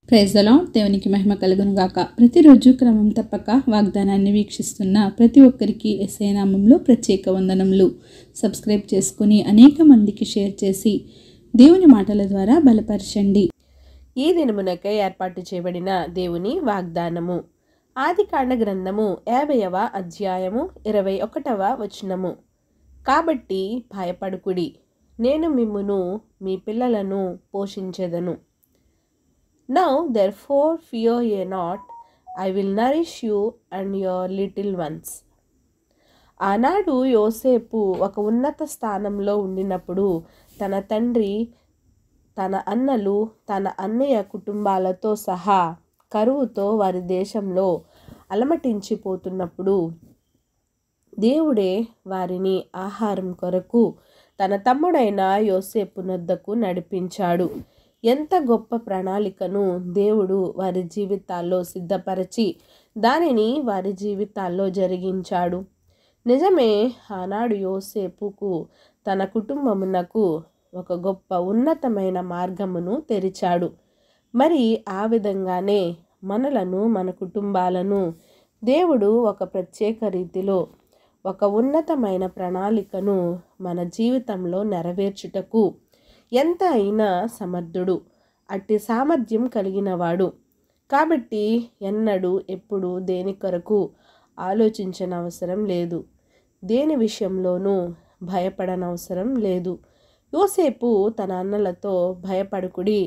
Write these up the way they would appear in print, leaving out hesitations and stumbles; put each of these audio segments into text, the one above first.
Praise the lord. దేవునికి మహిమ కలుగును గాక. ప్రతిరోజు క్రమం తప్పక వాగ్దానాన్ని వీక్షిస్తున్న ప్రతి ఒక్కరికి యేసయ్య నామములో ప్రత్యేక వందనములు. సబ్స్క్రైబ్ చేసుకుని అనేక మందికి షేర్ చేసి దేవుని మాటల ద్వారా బలపరచండి. ఈ దినమునకై ఏర్పాటు చేయబడిన దేవుని వాగ్దానము. ఆదికాండ గ్రంథము 50వ అధ్యాయము 21వ వచనము. కాబట్టి భయపడుకుడి, నేను మిమ్మును మీ పిల్లలను పోషించెదను. Now therefore fear ye not, I will nourish you and your little ones. ఆనాడు యోసేపు ఒక ఉన్నత స్థానంలో ఉండినప్పుడు తన తండ్రి, తన అన్నలు, తన అన్నయ్య కుటుంబాలతో సహా కరువుతో వారి దేశంలో అలమటించిపోతున్నప్పుడు దేవుడే వారిని ఆహారం కొరకు తన తమ్ముడైన యోసేపు నొద్దకు నడిపించాడు. ఎంత గొప్ప ప్రణాళికను దేవుడు వారి జీవితాల్లో సిద్ధపరచి దానిని వారి జీవితాల్లో జరిగించాడు. నిజమే, ఆనాడు యోసేపుకు తన కుటుంబమునకు ఒక గొప్ప ఉన్నతమైన మార్గమును తెరిచాడు. మరి ఆ విధంగానే మనలను, మన కుటుంబాలను దేవుడు ఒక ప్రత్యేక రీతిలో ఒక ఉన్నతమైన ప్రణాళికను మన జీవితంలో నెరవేర్చుటకు ఎంత అయినా సమర్థుడు, అట్టి సామర్థ్యం కలిగినవాడు. కాబట్టి ఎన్నడూ ఎప్పుడు దేని కొరకు ఆలోచించనవసరం లేదు, దేని విషయంలోనూ భయపడనవసరం లేదు. యోసేపు తన అన్నలతో భయపడుకుడి,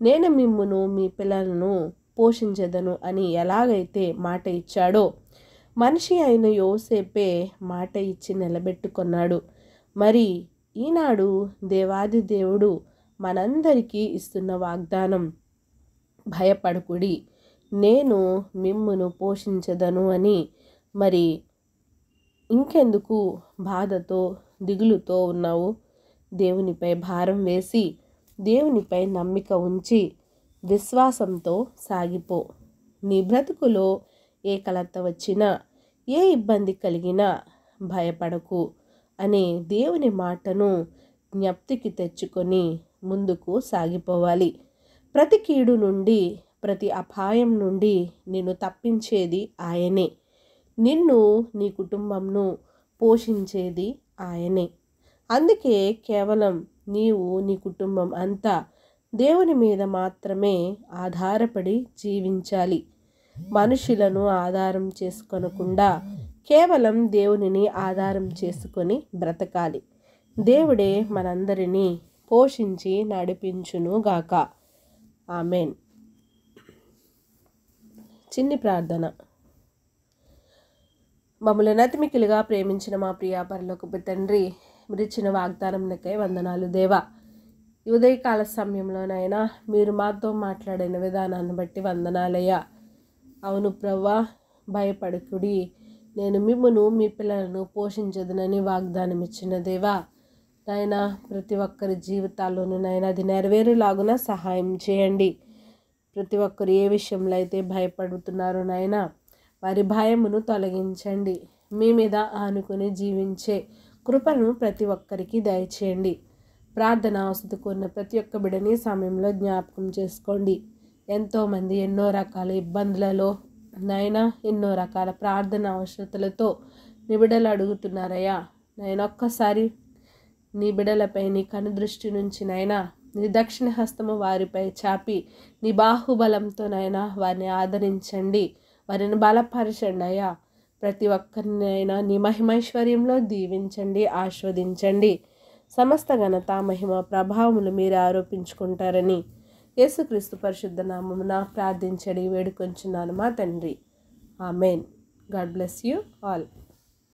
నేను మిమ్మును మీ పిల్లలను పోషించెదను అని ఎలాగైతే మాట ఇచ్చాడో మనిషి అయిన యోసేపే మాట ఇచ్చి నిలబెట్టుకున్నాడు. మరి ఈనాడు దేవాది దేవుడు మనందరికీ ఇస్తున్న వాగ్దానం, భయపడుకుడి, నేను మిమ్మును పోషించెదను అని. మరి ఇంకెందుకు బాధతో దిగులుతో ఉన్నావు? దేవునిపై భారం వేసి దేవునిపై నమ్మిక ఉంచి విశ్వాసంతో సాగిపో. నీ బ్రతుకులో ఏ కలత వచ్చినా, ఏ ఇబ్బంది కలిగినా భయపడకు అనే దేవుని మాటను జ్ఞప్తికి తెచ్చుకొని ముందుకు సాగిపోవాలి. ప్రతి కీడు నుండి, ప్రతి అపాయం నుండి నిన్ను తప్పించేది ఆయనే. నిన్ను, నీ కుటుంబంను పోషించేది ఆయనే. అందుకే కేవలం నీవు, నీ కుటుంబం అంతా దేవుని మీద మాత్రమే ఆధారపడి జీవించాలి. మనుషులను ఆధారం చేసుకొనకుండా కేవలం దేవునిని ఆధారం చేసుకొని బ్రతకాలి. దేవుడే మనందరినీ పోషించి నడిపించును గాక. ఆమెన్. చిన్ని ప్రార్థన. మమ్మల్ని అతిమికిలుగా ప్రేమించిన మా ప్రియ పరలోకపు తండ్రి, మీరిచ్చిన వాగ్దానంకై వందనాలు దేవా. ఈ ఉదయకాల సమయంలోనైనా మీరు మాతో మాట్లాడిన విధానాన్ని బట్టి వందనాలయ్యా. అవును ప్రవ్వా, భయపడకుడి, నేను మిమ్మును మీ పిల్లలను పోషించదునని వాగ్దానం ఇచ్చిన దేవా. నాయనా, ప్రతి ఒక్కరి జీవితాల్లోనూ నాయన అది నెరవేరులాగున సహాయం చేయండి. ప్రతి ఒక్కరు ఏ విషయంలో అయితే భయపడుతున్నారో నాయన, వారి భయమును తొలగించండి. మీ మీద ఆనుకుని జీవించే కృపను ప్రతి ఒక్కరికి దయచేయండి. ప్రార్థన అవసరం కొన్న ప్రతి ఒక్క బిడ్డని సమయంలో జ్ఞాపకం చేసుకోండి. ఎంతోమంది ఎన్నో రకాల ఇబ్బందులలో నాయన, ఎన్నో రకాల ప్రార్థన అవసరతలతో నీ బిడ్డలు అడుగుతున్నారయ్యా. నాయన, ఒక్కసారి నీ బిడ్డలపై నీ కనుదృష్టి నుంచి నాయన నీ దక్షిణ హస్తము వారిపై చాపి నీ బాహుబలంతో నాయన వారిని ఆదరించండి, వారిని బలపరచండి అయ్యా. ప్రతి ఒక్కరిని అయినా నీ మహిమైశ్వర్యంలో దీవించండి, ఆస్వాదించండి. సమస్త ఘనత, మహిమ, ప్రభావములు మీరు ఆరోపించుకుంటారని యేసుక్రీస్తు పరిశుద్ధ నామమున ప్రార్థించడి వేడుకొంచున్నాను మా తండ్రి. Amen. God bless you all.